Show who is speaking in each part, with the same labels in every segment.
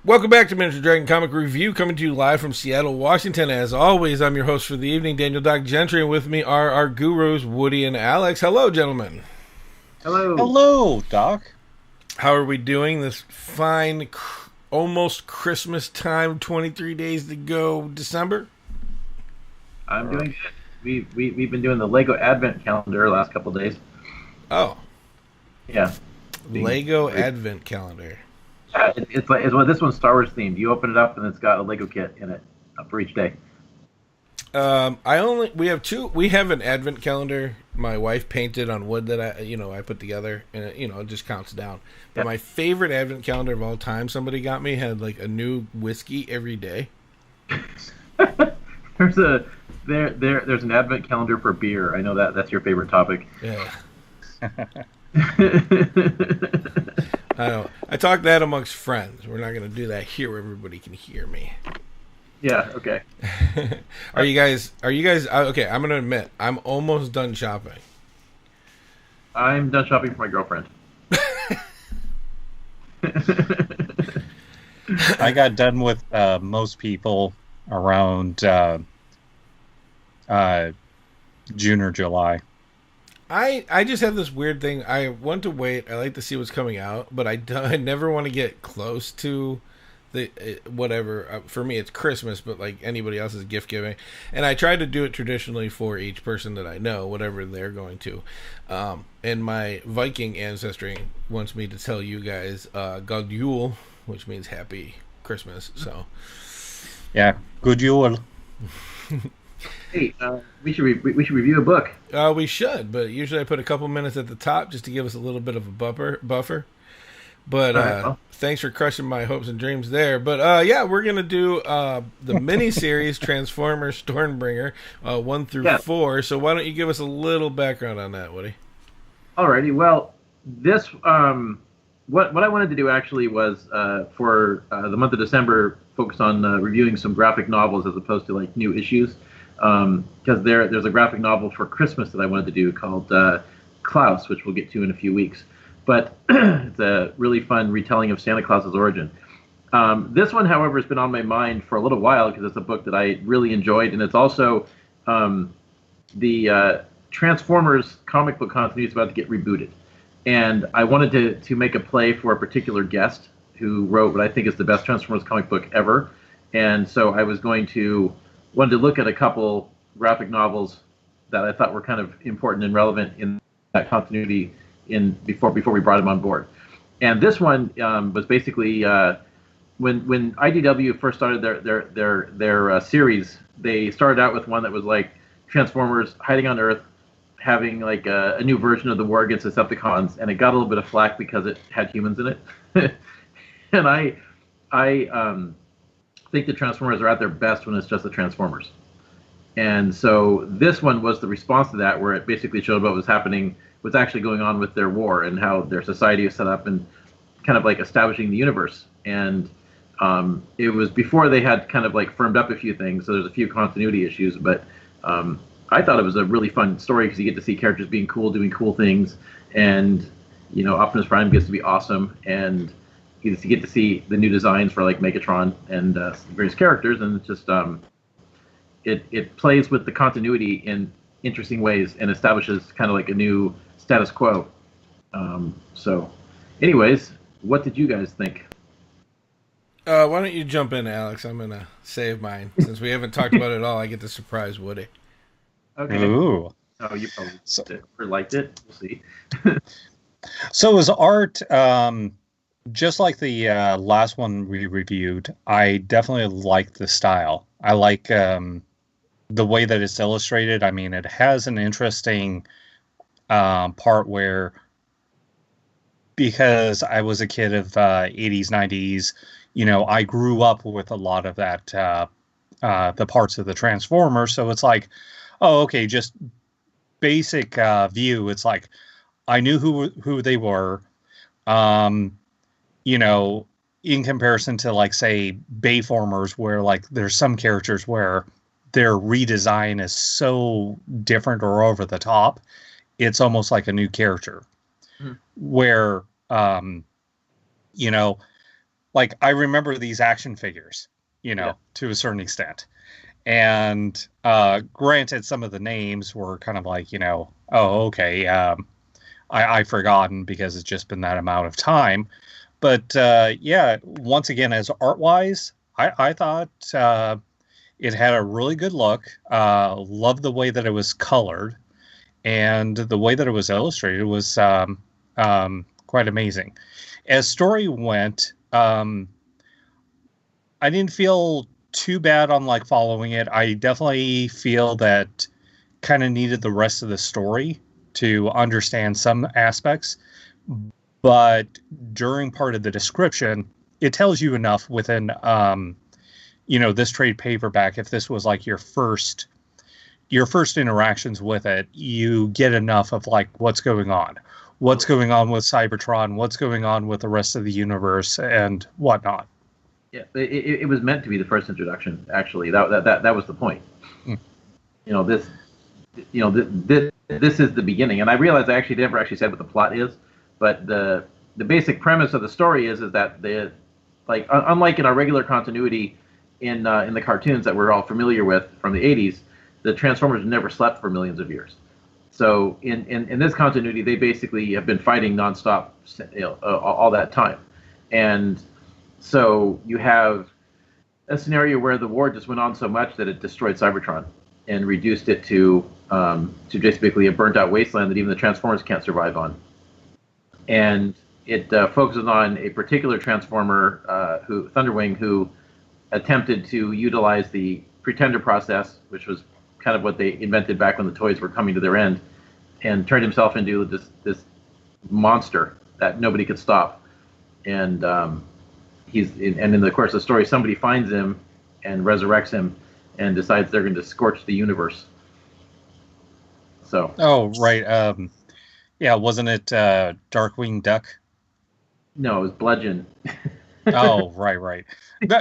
Speaker 1: Welcome back to Miniature Dragon Comic Review, coming to you live from Seattle, Washington. As always, I'm your host for the evening, Daniel Doc Gentry, and with me are our gurus, Woody and Alex. Hello, gentlemen.
Speaker 2: Hello.
Speaker 3: Hello, Doc.
Speaker 1: How are we doing this fine, almost Christmas time, 23 days to go, December?
Speaker 2: I'm doing good. We've been doing the Lego Advent calendar the last couple of days.
Speaker 1: Oh,
Speaker 2: Yeah.
Speaker 1: Lego Advent Calendar.
Speaker 2: It's well, this one's Star Wars themed. You open it up and it's got a Lego kit in it for each day.
Speaker 1: We have an Advent calendar my wife painted on wood that I put together, and it just counts down. But my favorite Advent calendar of all time somebody got me had like a new whiskey every day.
Speaker 2: There's an Advent calendar for beer. I know that's your favorite topic.
Speaker 1: Yeah. I know. I talk that amongst friends. We're not going to do that here where everybody can hear me.
Speaker 2: Yeah, okay.
Speaker 1: Are you guys okay, I'm going to admit I'm almost done shopping.
Speaker 2: I'm done shopping for my girlfriend.
Speaker 3: I got done with most people around June or July.
Speaker 1: I just have this weird thing. I want to wait. I like to see what's coming out, but I never want to get close to the whatever. For me, it's Christmas, but like anybody else's gift giving, and I try to do it traditionally for each person that I know, whatever they're going to. And my Viking ancestry wants me to tell you guys God Yule, which means Happy Christmas. So,
Speaker 3: Yeah, good Yule.
Speaker 2: Hey, we should review a book.
Speaker 1: We should, but usually I put a couple minutes at the top just to give us a little bit of a buffer. But thanks for crushing my hopes and dreams there. But yeah, we're gonna do the mini series Transformers Stormbringer 1 through 4. So why don't you give us a little background on that, Woody?
Speaker 2: Alrighty. Well, this what I wanted to do actually was for the month of December focus on reviewing some graphic novels as opposed to like new issues. Because there's a graphic novel for Christmas that I wanted to do called Klaus, which we'll get to in a few weeks. But it's a really fun retelling of Santa Claus's origin. This one, however, has been on my mind for a little while because it's a book that I really enjoyed, and it's also the Transformers comic book continuity is about to get rebooted. And I wanted to make a play for a particular guest who wrote what I think is the best Transformers comic book ever. And so I was wanted to look at a couple graphic novels that I thought were kind of important and relevant in that continuity before we brought him on board. And this one was basically when IDW first started their series, they started out with one that was like Transformers hiding on Earth, having like a new version of the war against Decepticons, and it got a little bit of flack because it had humans in it. And I think the Transformers are at their best when it's just the Transformers. And so this one was the response to that, where it basically showed what was happening, what's actually going on with their war and how their society is set up and kind of like establishing the universe. And it was before they had kind of like firmed up a few things, so there's a few continuity issues, but I thought it was a really fun story because you get to see characters being cool, doing cool things, and Optimus Prime gets to be awesome, and you get to see the new designs for like Megatron and various characters, and it's just it plays with the continuity in interesting ways and establishes kind of like a new status quo. So, anyways, what did you guys think?
Speaker 1: Why don't you jump in, Alex? I'm gonna save mine since we haven't talked about it at all. I get to surprise Woody.
Speaker 2: Okay.
Speaker 3: Ooh.
Speaker 2: Oh, you probably liked it. We'll see.
Speaker 3: So is art just like the last one we reviewed? I definitely like the style. I like the way that it's illustrated. I mean, it has an interesting part where, because I was a kid of 80s, 90s, I grew up with a lot of that, the parts of the Transformers. So it's like, oh, okay, just basic view. It's like, I knew who they were, in comparison to like, say, Bayformers, where like there's some characters where their redesign is so different or over the top, it's almost like a new character. Where, like I remember these action figures, to a certain extent. And granted, some of the names were kind of like, oh, okay, I've forgotten because it's just been that amount of time. But yeah, once again, as art-wise, I thought it had a really good look. Loved the way that it was colored, and the way that it was illustrated was quite amazing. As story went, I didn't feel too bad on like following it. I definitely feel that kind of needed the rest of the story to understand some aspects, but during part of the description, it tells you enough within this trade paperback. If this was like your first interactions with it, you get enough of like what's going on with Cybertron, what's going on with the rest of the universe, and whatnot.
Speaker 2: Yeah, it was meant to be the first introduction. Actually, that was the point. This is the beginning, and I realized I actually never said what the plot is, but the basic premise of the story is that unlike in our regular continuity in the cartoons that we're all familiar with from the 80s, the Transformers never slept for millions of years. So in this continuity, they basically have been fighting nonstop all that time, and so you have a scenario where the war just went on so much that it destroyed Cybertron and reduced it to basically a burnt-out wasteland that even the Transformers can't survive on. And it focuses on a particular Transformer, Thunderwing, who attempted to utilize the Pretender process, which was kind of what they invented back when the toys were coming to their end, and turned himself into this monster that nobody could stop. And in the course of the story, somebody finds him and resurrects him and decides they're going to scorch the universe. So.
Speaker 3: Oh, right. Yeah, wasn't it Darkwing Duck?
Speaker 2: No, it was Bludgeon.
Speaker 3: Oh, right.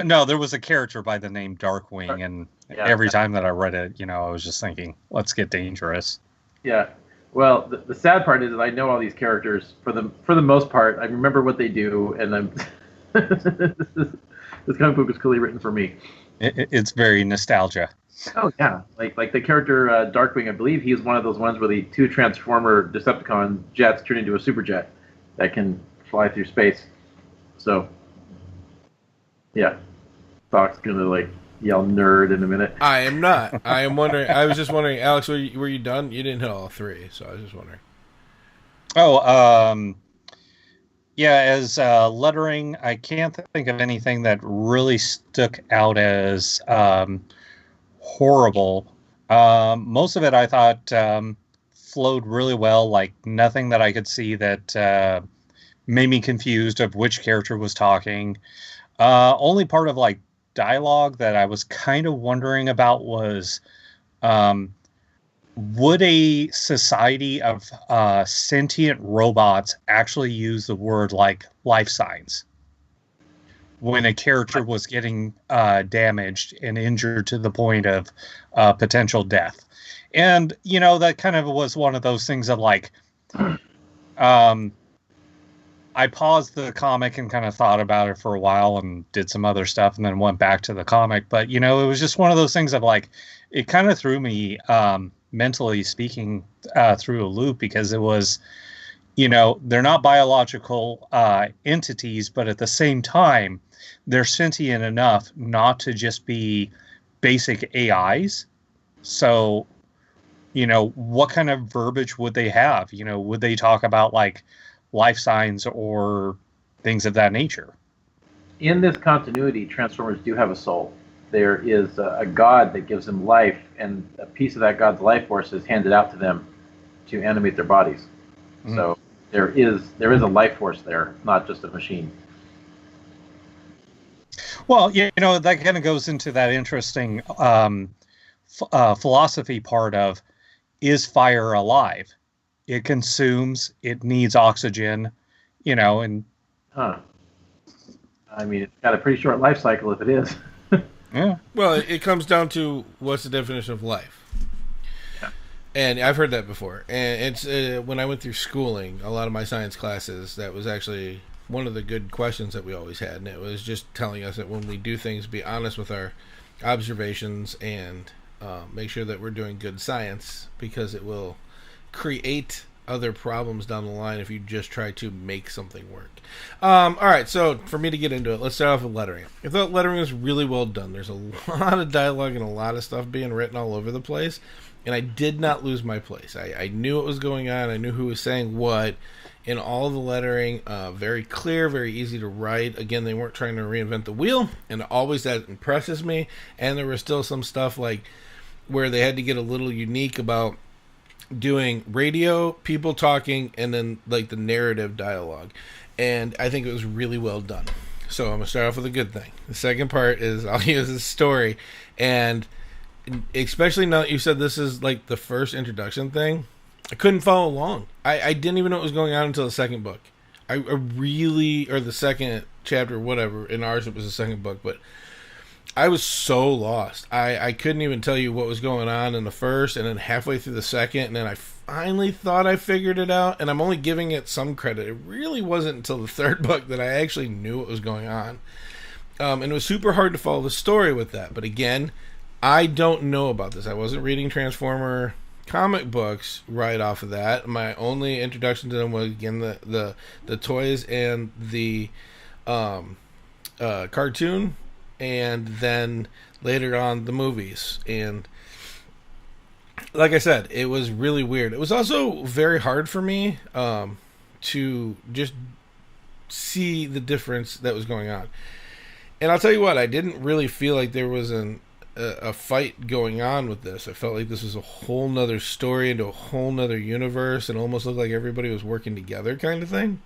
Speaker 3: No, there was a character by the name Darkwing, and every time that I read it, I was just thinking, let's get dangerous.
Speaker 2: Yeah. Well, the sad part is that I know all these characters for the most part. I remember what they do, and I'm this comic book was clearly written for me.
Speaker 3: It's very nostalgia.
Speaker 2: Oh yeah, like the character Darkwing. I believe he's one of those ones where the two Transformer Decepticon jets turn into a super jet that can fly through space. So yeah, Doc's gonna yell nerd in a minute.
Speaker 1: I am not. I am wondering. I was just wondering, Alex, were you done? You didn't hit all three, so I was just wondering.
Speaker 3: Oh, yeah, as lettering, I can't think of anything that really stuck out as horrible. Most of it I thought flowed really well, like nothing that I could see that made me confused of which character was talking. Only part of dialogue that I was kind of wondering about was would a society of sentient robots actually use the word life signs when a character was getting damaged and injured to the point of potential death? And, that kind of was one of those things of I paused the comic and kind of thought about it for a while and did some other stuff and then went back to the comic. But, it was just one of those things of it kind of threw me mentally speaking through a loop, because it was, they're not biological entities, but at the same time, they're sentient enough not to just be basic AIs. So, what kind of verbiage would they have? Would they talk about life signs or things of that nature?
Speaker 2: In this continuity, Transformers do have a soul. There is a god that gives them life, and a piece of that god's life force is handed out to them to animate their bodies. Mm. So there is a life force there, not just a machine.
Speaker 3: Well, that kind of goes into that interesting philosophy part of, is fire alive? It consumes, it needs oxygen, and...
Speaker 2: Huh. I mean, it's got a pretty short life cycle if it is.
Speaker 3: Yeah.
Speaker 1: Well, it comes down to what's the definition of life.
Speaker 2: Yeah.
Speaker 1: And I've heard that before. And it's when I went through schooling, a lot of my science classes, that was actually one of the good questions that we always had, and it was just telling us that when we do things, be honest with our observations and make sure that we're doing good science, because it will create other problems down the line if you just try to make something work. All right, so for me to get into it, let's start off with lettering. I thought lettering was really well done. There's a lot of dialogue and a lot of stuff being written all over the place, and I did not lose my place. I knew what was going on. I knew who was saying what. In all the lettering, very clear, very easy to write. Again, they weren't trying to reinvent the wheel, and always that impresses me. And there was still some stuff like where they had to get a little unique about doing radio, people talking, and then like the narrative dialogue. And I think it was really well done. So I'm going to start off with a good thing. The second part is I'll use a story. And especially now that you said this is like the first introduction thing, I couldn't follow along. I didn't even know what was going on until the second book. I really, or the second chapter, whatever. In ours, it was the second book, but I was so lost. I couldn't even tell you what was going on in the first, and then halfway through the second, and then I finally thought I figured it out, and I'm only giving it some credit. It really wasn't until the third book that I actually knew what was going on. And it was super hard to follow the story with that. But again, I don't know about this. I wasn't reading Transformer comic books right off of that. My only introduction to them was, again, the toys and the cartoon, and then later on the movies. And like I said, it was really weird. It was also very hard for me to just see the difference that was going on. And I'll tell you what, I didn't really feel like there was a fight going on with this. I felt like this was a whole nother story into a whole nother universe, and almost looked like everybody was working together kind of thing.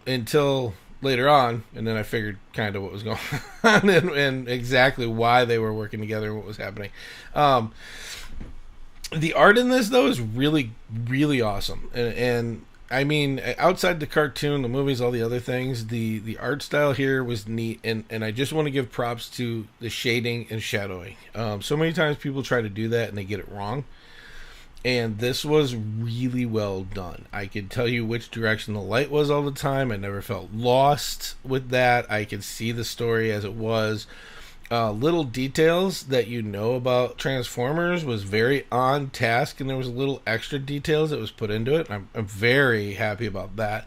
Speaker 1: Until later on, and then I figured kind of what was going on and exactly why they were working together and what was happening. The art in this, though, is really, really awesome. And I mean, outside the cartoon, the movies, all the other things, the art style here was neat, and I just want to give props to the shading and shadowing. So many times people try to do that and they get it wrong. And this was really well done. I could tell you which direction the light was all the time. I never felt lost with that. I could see the story as it was. Little details that you know about Transformers was very on task, and there was little extra details that was put into it. I'm very happy about that.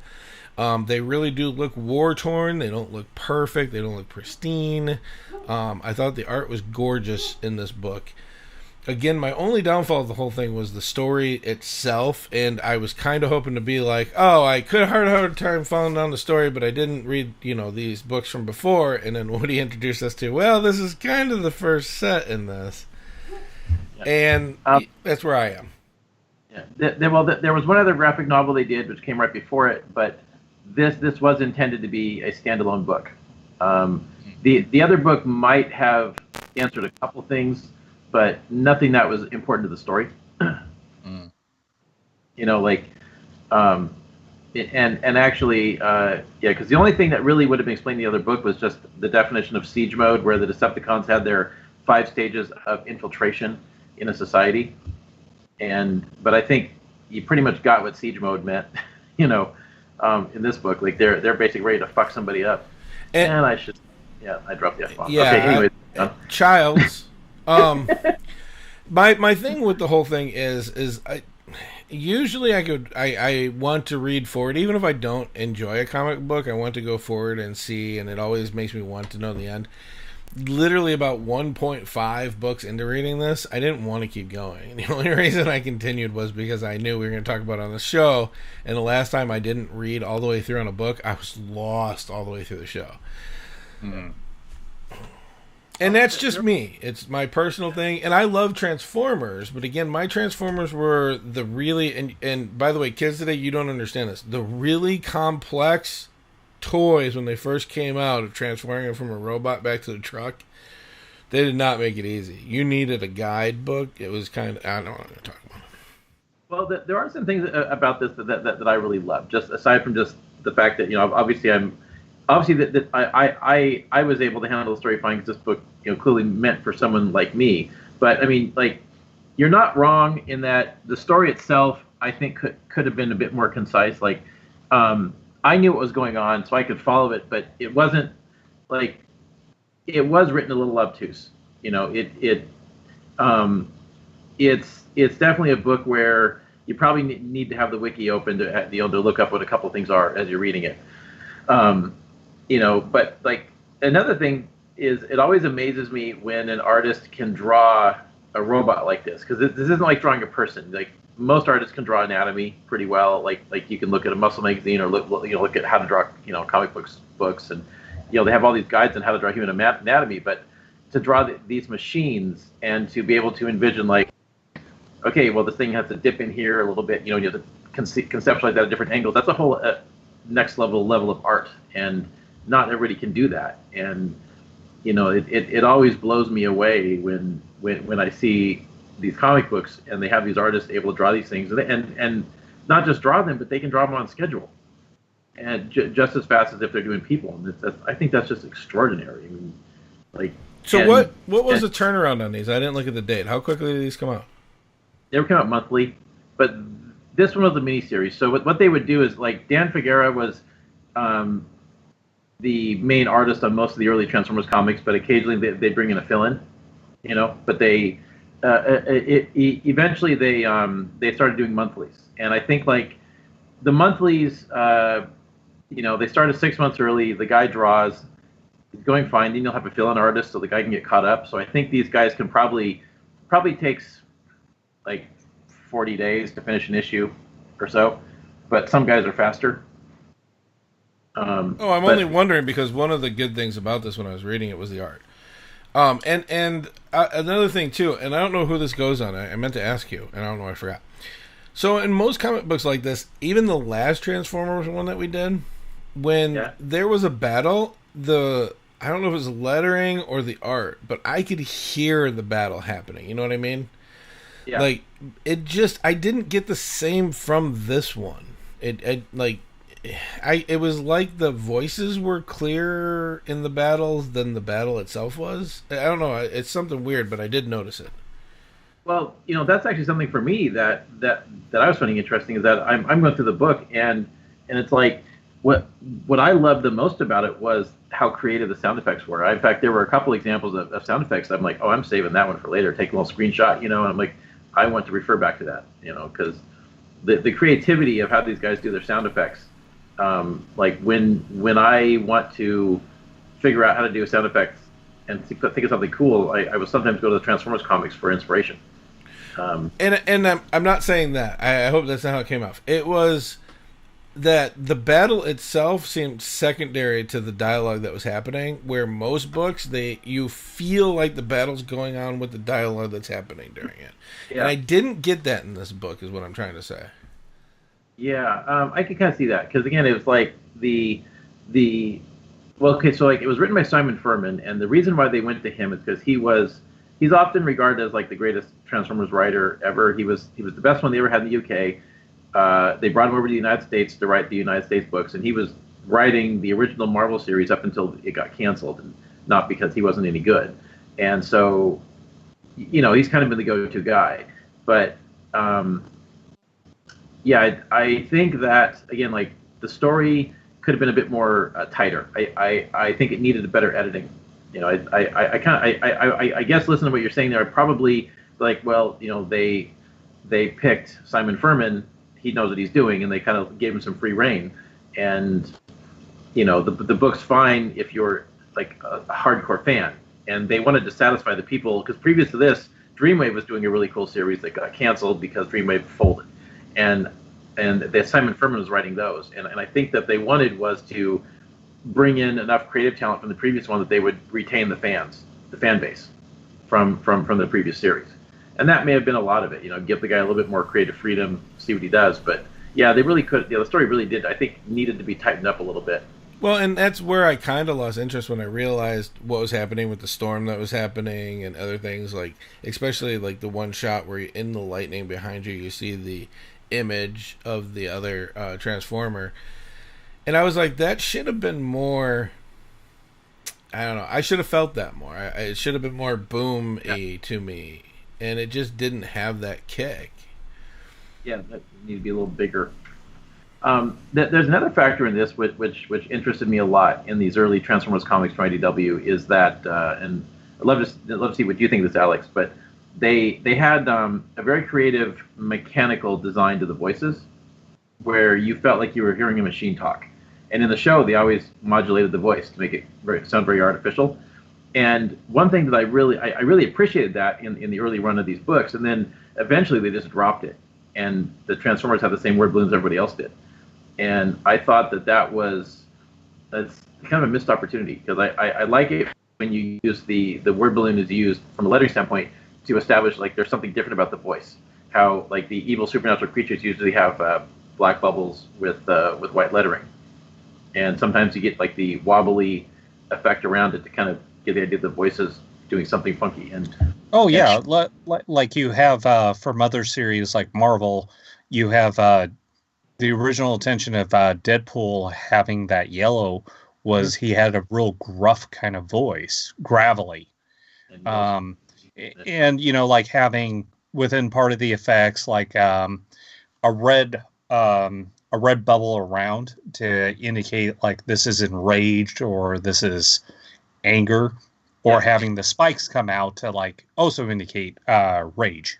Speaker 1: They really do look war-torn. They don't look perfect. They don't look pristine. I thought the art was gorgeous in this book. Again, my only downfall of the whole thing was the story itself, and I was kind of hoping to be like, oh, I could have had a hard time following down the story, but I didn't read, these books from before, and then Woody introduced us to, well, this is kind of the first set in this. Yeah. And that's where I am.
Speaker 2: Yeah. There was one other graphic novel they did, which came right before it, but this was intended to be a standalone book. The other book might have answered a couple things, but nothing that was important to the story. And actually, because the only thing that really would have been explained in the other book was just the definition of siege mode, where the Decepticons had their 5 stages of infiltration in a society. But I think you pretty much got what siege mode meant, in this book. Like they're basically ready to fuck somebody up. And I dropped the F-bomb.
Speaker 1: Yeah.
Speaker 2: Okay, anyways.
Speaker 1: Childs. My thing with the whole thing is I usually I want to read forward, even if I don't enjoy a comic book. I want to go forward and see, and it always makes me want to know the end. Literally about 1.5 books into reading this, I didn't want to keep going. The only reason I continued was because I knew we were going to talk about it on the show, and the last time I didn't read all the way through on a book, I was lost all the way through the show. And that's just me. It's my personal thing. And I love Transformers. But again, my Transformers were the really... And by the way, kids today, you don't understand this. The really complex toys when they first came out of transforming them from a robot back to the truck, they did not make it easy. You needed a guidebook. It was kind of... I don't want to talk about it.
Speaker 2: Well, there are some things about this that I really love. Just aside from just the fact that, obviously that I was able to handle the story fine because this book, clearly meant for someone like me. But I mean, like, you're not wrong in that the story itself, I think, could have been a bit more concise. Like, I knew what was going on, so I could follow it, but it wasn't like it was written a little obtuse. You know, it's definitely a book where you probably need to have the wiki open to to look up what a couple of things are as you're reading it. You know, but like another thing is, it always amazes me when an artist can draw a robot like this, because this isn't like drawing a person. Like most artists can draw anatomy pretty well. Like you can look at a muscle magazine or look at how to draw comic books, and they have all these guides on how to draw human anatomy. But to draw these machines and to be able to envision, like, okay, well, this thing has to dip in here a little bit. You have to conceptualize that at different angles. That's a whole next level of art, and not everybody can do that. And it always blows me away when I see these comic books and they have these artists able to draw these things, and not just draw them, but they can draw them on schedule, and just as fast as if they're doing people. And I think that's just extraordinary. I mean, like.
Speaker 1: So what was the turnaround on these? I didn't look at the date. How quickly did these come out?
Speaker 2: They were coming out monthly, but this one was a miniseries. So what they would do is, like, Dan Figueira was the main artist on most of the early Transformers comics, but occasionally they bring in a fill-in, But they eventually they started doing monthlies, and I think like the monthlies, they started 6 months early. The guy draws. It's going fine. Then you'll have a fill-in artist so the guy can get caught up. So I think these guys can probably takes like 40 days to finish an issue or so, but some guys are faster.
Speaker 1: I'm only wondering because one of the good things about this when I was reading it was the art. And another thing too, and I don't know who this goes on. I meant to ask you, and I don't know. I forgot. So in most comic books like this, even the last Transformers one that we did, when there was a battle, I don't know if it was the lettering or the art, but I could hear the battle happening. You know what I mean? Yeah. Like, I didn't get the same from this one. It was like the voices were clearer in the battles than the battle itself was. I don't know. It's something weird, but I did notice it.
Speaker 2: Well, that's actually something for me that I was finding interesting, is that I'm going through the book, and it's like, what I loved the most about it was how creative the sound effects were. In fact, there were a couple examples of sound effects that I'm like, oh, I'm saving that one for later. Take a little screenshot, and I'm like, I want to refer back to that, because the creativity of how these guys do their sound effects. Like when I want to figure out how to do sound effects and think of something cool, I will sometimes go to the Transformers comics for inspiration.
Speaker 1: And I'm not saying that. I hope that's not how it came off. It was that the battle itself seemed secondary to the dialogue that was happening, where most books you feel like the battle's going on with the dialogue that's happening during it. Yeah. And I didn't get that in this book, is what I'm trying to say.
Speaker 2: Yeah, I can kind of see that, because again, it was like it was written by Simon Furman, and the reason why they went to him is because he's often regarded as like the greatest Transformers writer ever. He was the best one they ever had in the UK. They brought him over to the United States to write the United States books, and he was writing the original Marvel series up until it got canceled, and not because he wasn't any good. And so, he's kind of been the go-to guy. But I think that, again, like, the story could have been a bit more tighter. I think it needed a better editing. I guess listening to what you're saying there, I probably like, well, they picked Simon Furman. He knows what he's doing, and they kind of gave him some free reign. And the book's fine if you're like a hardcore fan. And they wanted to satisfy the people, because previous to this, Dreamwave was doing a really cool series that got canceled because Dreamwave folded, and Simon Furman was writing those. And I think that they wanted was to bring in enough creative talent from the previous one that they would retain the fan base from the previous series. And that may have been a lot of it, give the guy a little bit more creative freedom, see what he does. But yeah, they really could. The story really did, I think, needed to be tightened up a little bit.
Speaker 1: Well, and that's where I kind of lost interest when I realized what was happening with the storm that was happening and other things, like especially like the one shot where you're in the lightning behind you, you see the image of the other Transformer, and I was like, that should have been more. I don't know. I should have felt that more. It should have been more boom-y to me. And it just didn't have that kick.
Speaker 2: Yeah, that needed to be a little bigger. There's another factor in this which interested me a lot in these early Transformers comics from IDW is that, and I'd love to see what you think of this, Alex. But they had a very creative mechanical design to the voices, where you felt like you were hearing a machine talk. And in the show, they always modulated the voice to make it sound very artificial. And one thing that I really appreciated that in the early run of these books, and then eventually they just dropped it, and the Transformers have the same word balloons everybody else did. And I thought that's kind of a missed opportunity, because I like it when you use the word balloon is used from a lettering standpoint to establish like there's something different about the voice. How like the evil supernatural creatures usually have black bubbles with white lettering, and sometimes you get like the wobbly effect around it to kind of get the idea the voices doing something funky. And
Speaker 3: like you have from other series like Marvel, you have the original intention of Deadpool having that yellow was he had a real gruff kind of voice, gravelly, and like having within part of the effects like a red bubble around to indicate like this is enraged or this is anger, or having the spikes come out to like also indicate rage.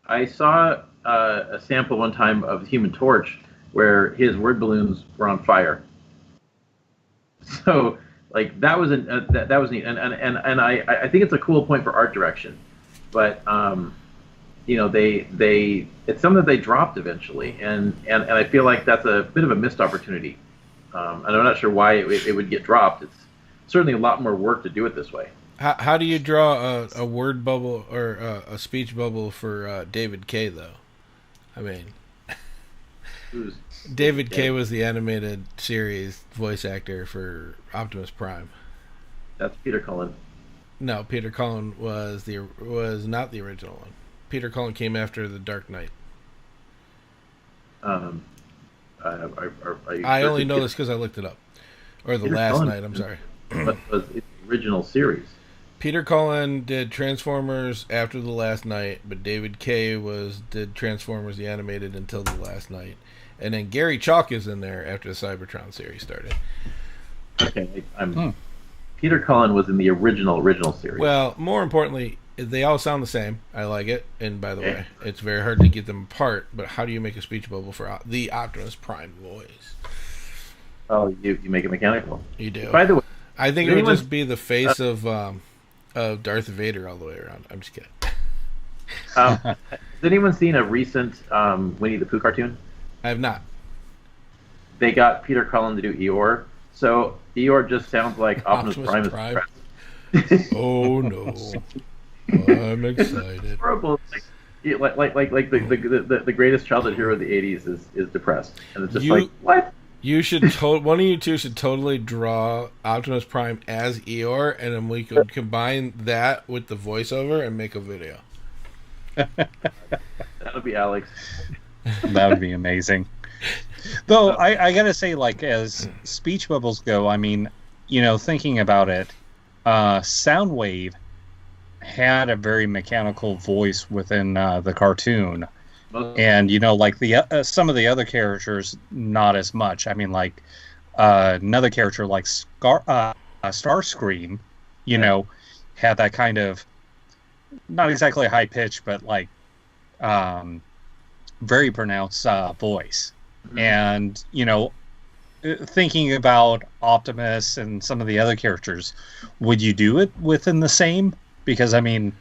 Speaker 2: I saw a sample one time of the Human Torch where his word balloons were on fire. So like that was that was neat, and I think it's a cool point for art direction, but they it's something that they dropped eventually, and I feel like that's a bit of a missed opportunity, and I'm not sure why it would get dropped. It's certainly a lot more work to do it this way.
Speaker 1: How do you draw a word bubble or a speech bubble for David Kaye though? I mean, David Kaye was the animated series voice actor for Optimus Prime.
Speaker 2: That's Peter Cullen.
Speaker 1: No, Peter Cullen was not the original one. Peter Cullen came after The Dark Knight.
Speaker 2: I
Speaker 1: only know this because I looked it up. Or The Last
Speaker 2: Cullen,
Speaker 1: Knight, I'm sorry.
Speaker 2: What was the original series?
Speaker 1: Peter Cullen did Transformers after The Last Knight, but David Kaye did Transformers the animated until The Last Knight. And then Gary Chalk is in there after the Cybertron series started.
Speaker 2: Okay, Peter Cullen was in the original series.
Speaker 1: Well, more importantly, they all sound the same. I like it. And by the way, it's very hard to get them apart, but how do you make a speech bubble for the Optimus Prime voice?
Speaker 2: Oh, you make it mechanical.
Speaker 1: You do.
Speaker 2: By the way,
Speaker 1: I think it would just be the face of Darth Vader all the way around. I'm just kidding.
Speaker 2: Has anyone seen a recent Winnie the Pooh cartoon?
Speaker 1: I have not.
Speaker 2: They got Peter Cullen to do Eeyore, so Eeyore just sounds like Optimus Prime.
Speaker 1: Oh no! I'm excited.
Speaker 2: Horrible. Like the greatest childhood hero of the '80s is depressed, and it's just like what?
Speaker 1: You should one of you two should totally draw Optimus Prime as Eeyore, and then we could combine that with the voiceover and make a video.
Speaker 2: That would be Alex.
Speaker 3: That would be amazing. Though I gotta say, like as speech bubbles go, I mean, thinking about it, Soundwave had a very mechanical voice within the cartoon. And like the some of the other characters, not as much. I mean, like another character like Starscream, had that kind of not exactly high pitch, but like very pronounced voice. Mm-hmm. And thinking about Optimus and some of the other characters, would you do it within the same? Because I mean,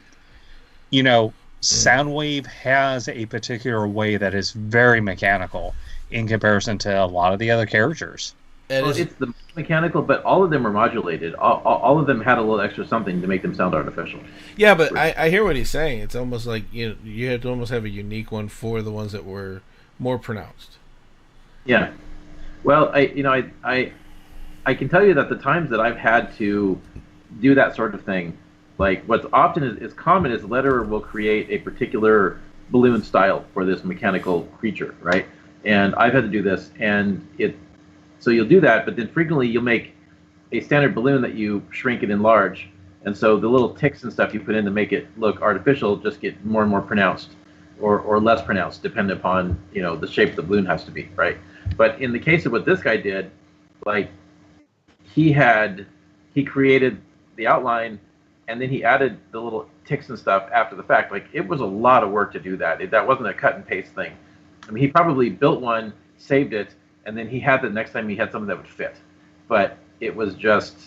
Speaker 3: Soundwave has a particular way that is very mechanical in comparison to a lot of the other characters.
Speaker 2: It's the mechanical, but all of them are modulated. All of them had a little extra something to make them sound artificial.
Speaker 1: Yeah, but I hear what he's saying. It's almost like you have to almost have a unique one for the ones that were more pronounced.
Speaker 2: Yeah. Well, I can tell you that the times that I've had to do that sort of thing, like what's often is common is the letterer will create a particular balloon style for this mechanical creature, right? And I've had to do this, and so you'll do that, but then frequently you'll make a standard balloon that you shrink and enlarge, and so the little ticks and stuff you put in to make it look artificial just get more and more pronounced, or less pronounced, depending upon the shape the balloon has to be, right? But in the case of what this guy did, like he created the outline, and then he added the little ticks and stuff after the fact. Like it was a lot of work to do that. That wasn't a cut and paste thing. I mean, he probably built one, saved it, and then he had the next time he had something that would fit. But it was just,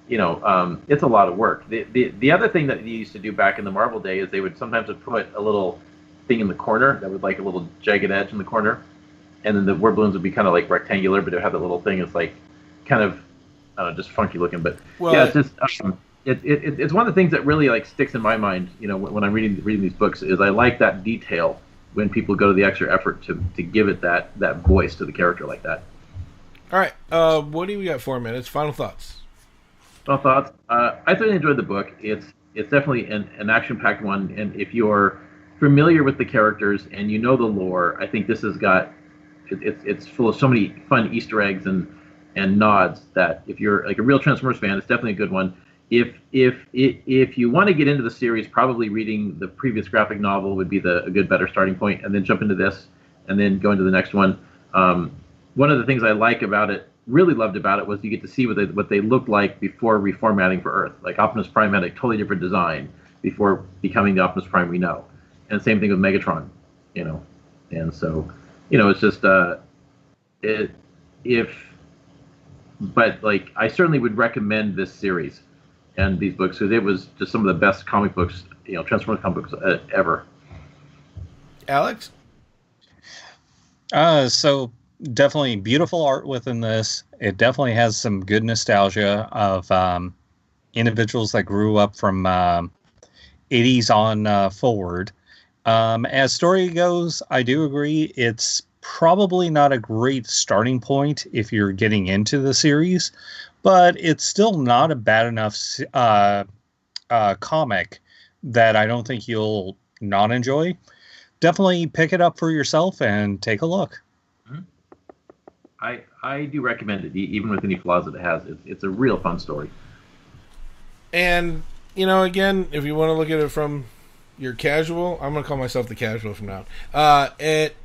Speaker 2: it's a lot of work. The other thing that they used to do back in the Marvel day is they would sometimes put a little thing in the corner that would like a little jagged edge in the corner, and then the word balloons would be kind of like rectangular, but it would have that little thing. It's like kind of just funky looking, but yeah, it's just it's one of the things that really like sticks in my mind. When I'm reading these books, is I like that detail when people go to the extra effort to give it that voice to the character like that.
Speaker 1: All right, what do we got? 4 minutes. Final thoughts.
Speaker 2: Final thoughts. I thoroughly enjoyed the book. It's definitely an action-packed one, and if you're familiar with the characters and you know the lore, I think this has got it's full of so many fun Easter eggs and nods that if you're like a real Transformers fan, it's definitely a good one. If you want to get into the series, probably reading the previous graphic novel would be a better starting point, and then jump into this, and then go into the next one. One of the things I really loved about it, was you get to see what they looked like before reformatting for Earth. Like Optimus Prime had a totally different design before becoming the Optimus Prime we know, and same thing with Megatron, and so it's just but like I certainly would recommend this series and these books, because it was just some of the best comic books, Transformers comic books ever.
Speaker 1: Alex?
Speaker 3: So definitely beautiful art within this. It definitely has some good nostalgia of individuals that grew up from 80s on forward. As story goes, I do agree it's probably not a great starting point if you're getting into the series, but it's still not a bad enough comic that I don't think you'll not enjoy. Definitely pick it up for yourself and take a look.
Speaker 2: I do recommend it, even with any flaws that it has. It's a real fun story.
Speaker 1: And, again, if you want to look at it from your casual, I'm going to call myself the casual from now. It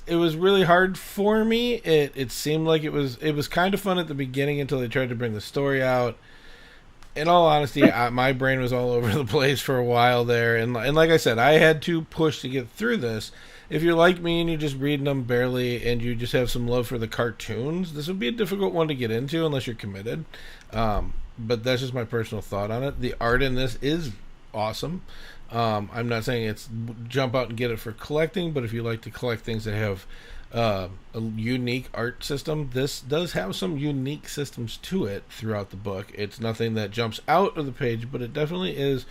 Speaker 1: was really hard for me. It seemed like it was kind of fun at the beginning until they tried to bring the story out. In all honesty, my brain was all over the place for a while there, and like I said, I had to push to get through this. If you're like me and you're just reading them barely and you just have some love for the cartoons, this would be a difficult one to get into unless you're committed. But that's just my personal thought on it. The art in this is awesome. I'm not saying it's jump out and get it for collecting, but if you like to collect things that have a unique art system, this does have some unique systems to it throughout the book. It's nothing that jumps out of the page, but it definitely is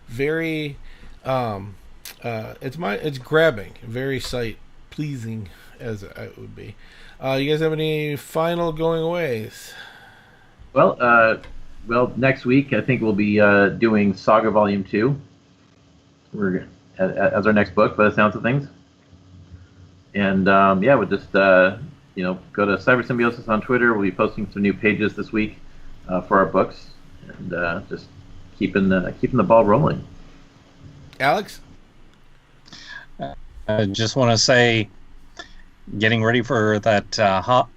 Speaker 1: very it's grabbing, very sight pleasing as it would be. You guys have any final going aways?
Speaker 2: Well, next week I think we'll be doing Saga Volume 2. We're as our next book, by the sounds of things. And we'll just go to Cyber Symbiosis on Twitter. We'll be posting some new pages this week for our books, and just keeping the ball rolling.
Speaker 1: Alex?
Speaker 3: I just want to say, getting ready for that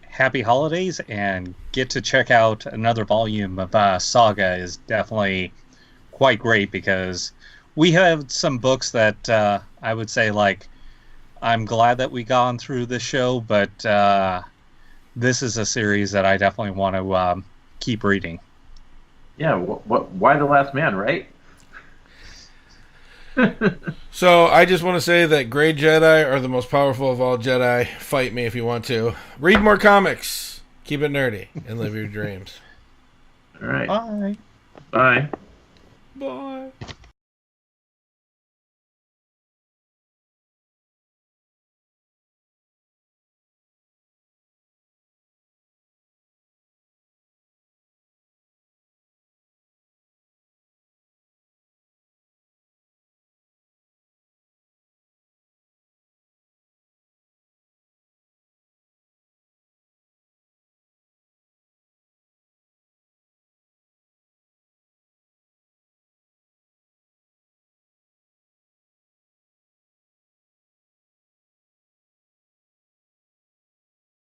Speaker 3: happy holidays, and get to check out another volume of Saga is definitely quite great, because we have some books that I would say, like, I'm glad that we gone through this show, but this is a series that I definitely want to keep reading.
Speaker 2: Yeah, why The Last Man, right?
Speaker 1: So I just want to say that Grey Jedi are the most powerful of all Jedi. Fight me if you want to. Read more comics. Keep it nerdy and live your dreams.
Speaker 2: All right.
Speaker 3: Bye.
Speaker 2: Bye.
Speaker 1: Bye.